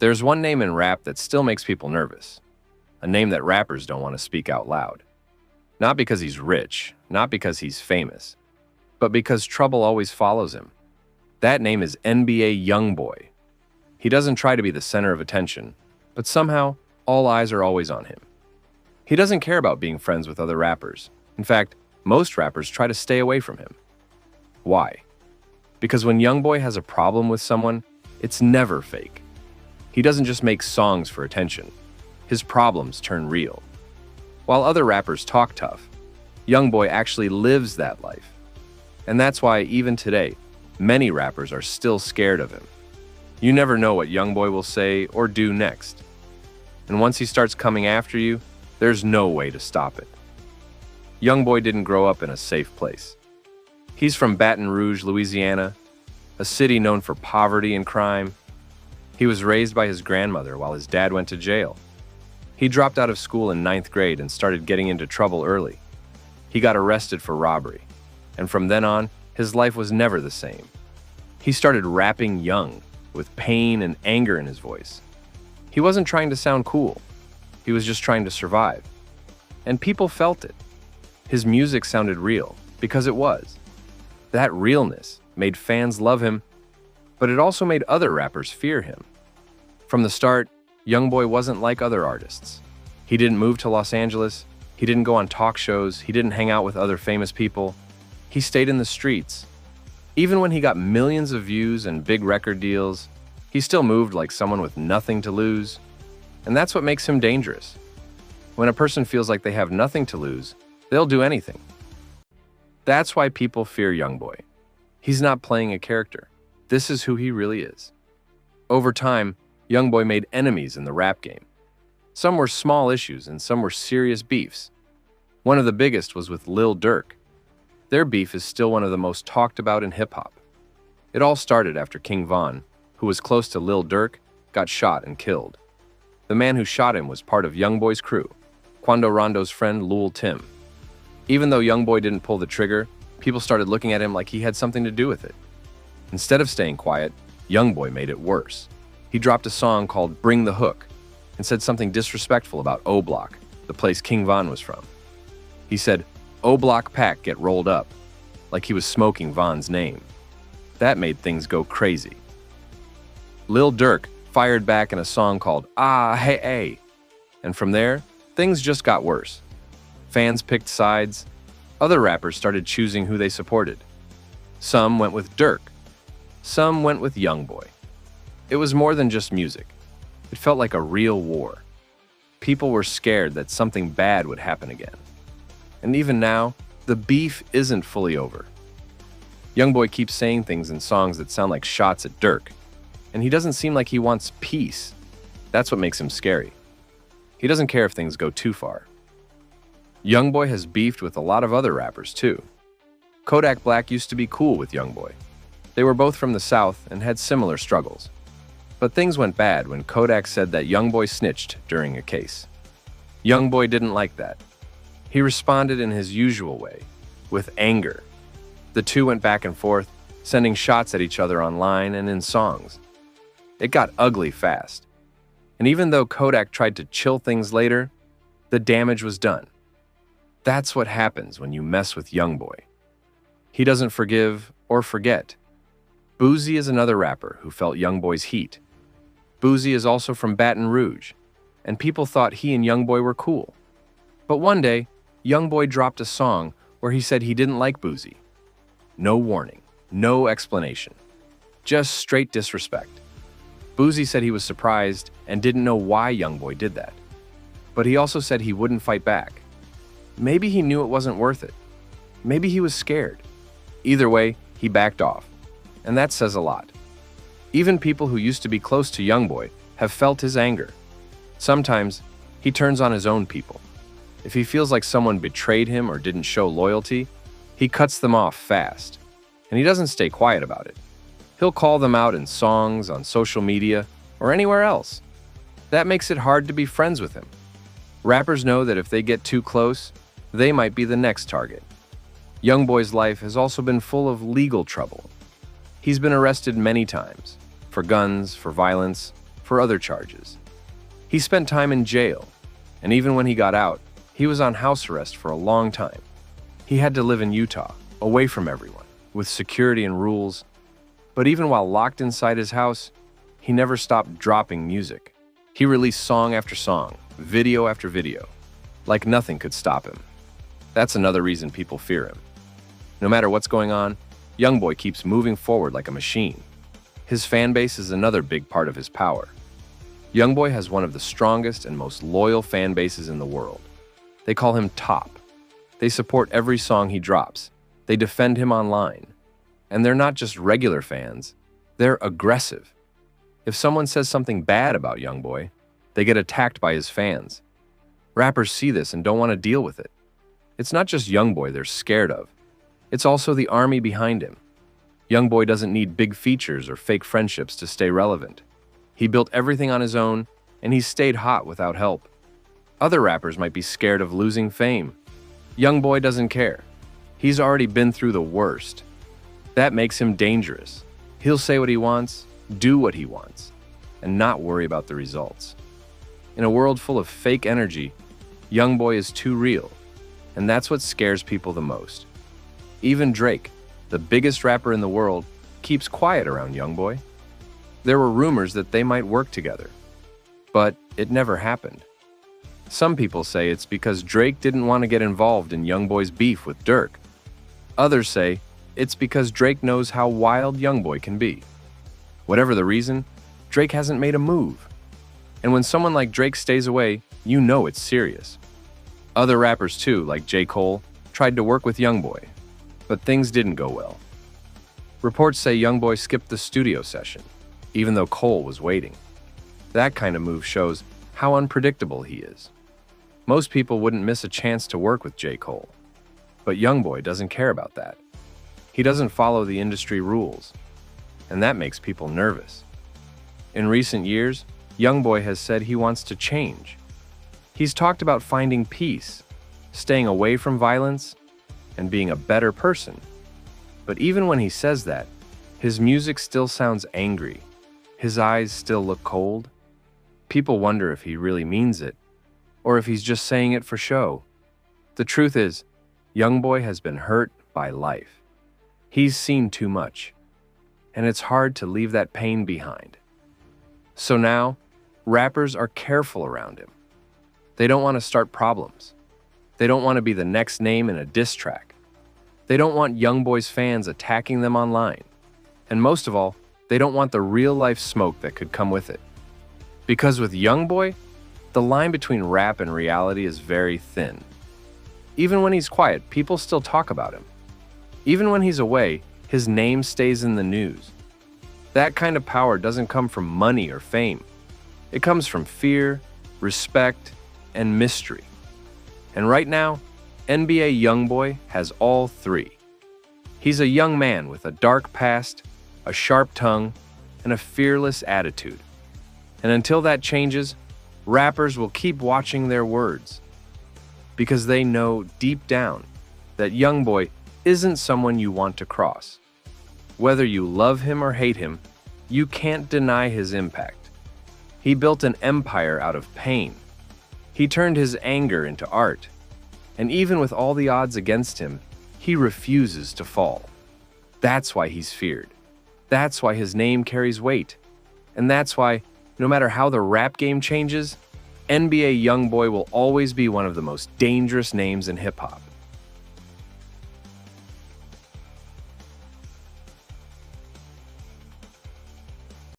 There's one name in rap that still makes people nervous, a name that rappers don't want to speak out loud. Not because he's rich, not because he's famous, but because trouble always follows him. That name is NBA YoungBoy. He doesn't try to be the center of attention, but somehow, all eyes are always on him. He doesn't care about being friends with other rappers. In fact, most rappers try to stay away from him. Why? Because when YoungBoy has a problem with someone, it's never fake. He doesn't just make songs for attention. His problems turn real. While other rappers talk tough, YoungBoy actually lives that life. And that's why, even today, many rappers are still scared of him. You never know what YoungBoy will say or do next. And once he starts coming after you, there's no way to stop it. YoungBoy didn't grow up in a safe place. He's from Baton Rouge, Louisiana, a city known for poverty and crime. He was raised by his grandmother while his dad went to jail. He dropped out of school in 9th grade and started getting into trouble early. He got arrested for robbery, and from then on, his life was never the same. He started rapping young, with pain and anger in his voice. He wasn't trying to sound cool. He was just trying to survive. And people felt it. His music sounded real, because it was. That realness made fans love him, but it also made other rappers fear him. From the start, YoungBoy wasn't like other artists. He didn't move to Los Angeles, he didn't go on talk shows, he didn't hang out with other famous people. He stayed in the streets. Even when he got millions of views and big record deals, he still moved like someone with nothing to lose. And that's what makes him dangerous. When a person feels like they have nothing to lose, they'll do anything. That's why people fear YoungBoy. He's not playing a character. This is who he really is. Over time, YoungBoy made enemies in the rap game. Some were small issues and some were serious beefs. One of the biggest was with Lil Durk. Their beef is still one of the most talked about in hip-hop. It all started after King Von, who was close to Lil Durk, got shot and killed. The man who shot him was part of YoungBoy's crew, Quando Rondo's friend Lul Tim. Even though YoungBoy didn't pull the trigger, people started looking at him like he had something to do with it. Instead of staying quiet, YoungBoy made it worse. He dropped a song called Bring the Hook and said something disrespectful about O-Block, the place King Von was from. He said, O-Block pack get rolled up, like he was smoking Von's name. That made things go crazy. Lil Durk fired back in a song called Ah Hey Hey, and from there, things just got worse. Fans picked sides. Other rappers started choosing who they supported. Some went with Durk. Some went with YoungBoy. It was more than just music. It felt like a real war. People were scared that something bad would happen again. And even now, the beef isn't fully over. YoungBoy keeps saying things in songs that sound like shots at Durk, and he doesn't seem like he wants peace. That's what makes him scary. He doesn't care if things go too far. YoungBoy has beefed with a lot of other rappers too. Kodak Black used to be cool with YoungBoy. They were both from the South and had similar struggles. But things went bad when Kodak said that YoungBoy snitched during a case. YoungBoy didn't like that. He responded in his usual way, with anger. The two went back and forth, sending shots at each other online and in songs. It got ugly fast. And even though Kodak tried to chill things later, the damage was done. That's what happens when you mess with YoungBoy. He doesn't forgive or forget. Boozy is another rapper who felt YoungBoy's heat. Boozy is also from Baton Rouge, and people thought he and YoungBoy were cool. But one day, YoungBoy dropped a song where he said he didn't like Boozy. No warning, no explanation, just straight disrespect. Boozy said he was surprised and didn't know why YoungBoy did that. But he also said he wouldn't fight back. Maybe he knew it wasn't worth it. Maybe he was scared. Either way, he backed off. And that says a lot. Even people who used to be close to YoungBoy have felt his anger. Sometimes, he turns on his own people. If he feels like someone betrayed him or didn't show loyalty, he cuts them off fast. And he doesn't stay quiet about it. He'll call them out in songs, on social media, or anywhere else. That makes it hard to be friends with him. Rappers know that if they get too close, they might be the next target. YoungBoy's life has also been full of legal trouble. He's been arrested many times, for guns, for violence, for other charges. He spent time in jail, and even when he got out, he was on house arrest for a long time. He had to live in Utah, away from everyone, with security and rules. But even while locked inside his house, he never stopped dropping music. He released song after song, video after video, like nothing could stop him. That's another reason people fear him. No matter what's going on, YoungBoy keeps moving forward like a machine. His fan base is another big part of his power. YoungBoy has one of the strongest and most loyal fan bases in the world. They call him Top. They support every song he drops. They defend him online. And they're not just regular fans, they're aggressive. If someone says something bad about YoungBoy, they get attacked by his fans. Rappers see this and don't want to deal with it. It's not just YoungBoy they're scared of. It's also the army behind him. YoungBoy doesn't need big features or fake friendships to stay relevant. He built everything on his own, and he stayed hot without help. Other rappers might be scared of losing fame. YoungBoy doesn't care. He's already been through the worst. That makes him dangerous. He'll say what he wants, do what he wants, and not worry about the results. In a world full of fake energy, YoungBoy is too real, and that's what scares people the most. Even Drake, the biggest rapper in the world, keeps quiet around YoungBoy. There were rumors that they might work together, but it never happened. Some people say it's because Drake didn't want to get involved in YoungBoy's beef with Durk. Others say it's because Drake knows how wild YoungBoy can be. Whatever the reason, Drake hasn't made a move. And when someone like Drake stays away, you know it's serious. Other rappers too, like J. Cole, tried to work with YoungBoy, but things didn't go well. Reports say YoungBoy skipped the studio session, even though Cole was waiting. That kind of move shows how unpredictable he is. Most people wouldn't miss a chance to work with J. Cole, but YoungBoy doesn't care about that. He doesn't follow the industry rules, and that makes people nervous. In recent years, YoungBoy has said he wants to change. He's talked about finding peace, staying away from violence, and being a better person. But even when he says that, his music still sounds angry. His eyes still look cold. People wonder if he really means it, or if he's just saying it for show. The truth is, YoungBoy has been hurt by life. He's seen too much, and it's hard to leave that pain behind. So now, rappers are careful around him. They don't want to start problems. They don't want to be the next name in a diss track. They don't want YoungBoy's fans attacking them online. And most of all, they don't want the real-life smoke that could come with it. Because with YoungBoy, the line between rap and reality is very thin. Even when he's quiet, people still talk about him. Even when he's away, his name stays in the news. That kind of power doesn't come from money or fame. It comes from fear, respect, and mystery. And right now, NBA YoungBoy has all three. He's a young man with a dark past, a sharp tongue, and a fearless attitude. And until that changes, rappers will keep watching their words, because they know deep down that YoungBoy isn't someone you want to cross. Whether you love him or hate him, you can't deny his impact. He built an empire out of pain. He turned his anger into art. And even with all the odds against him, he refuses to fall. That's why he's feared. That's why his name carries weight. And that's why, no matter how the rap game changes, NBA YoungBoy will always be one of the most dangerous names in hip-hop.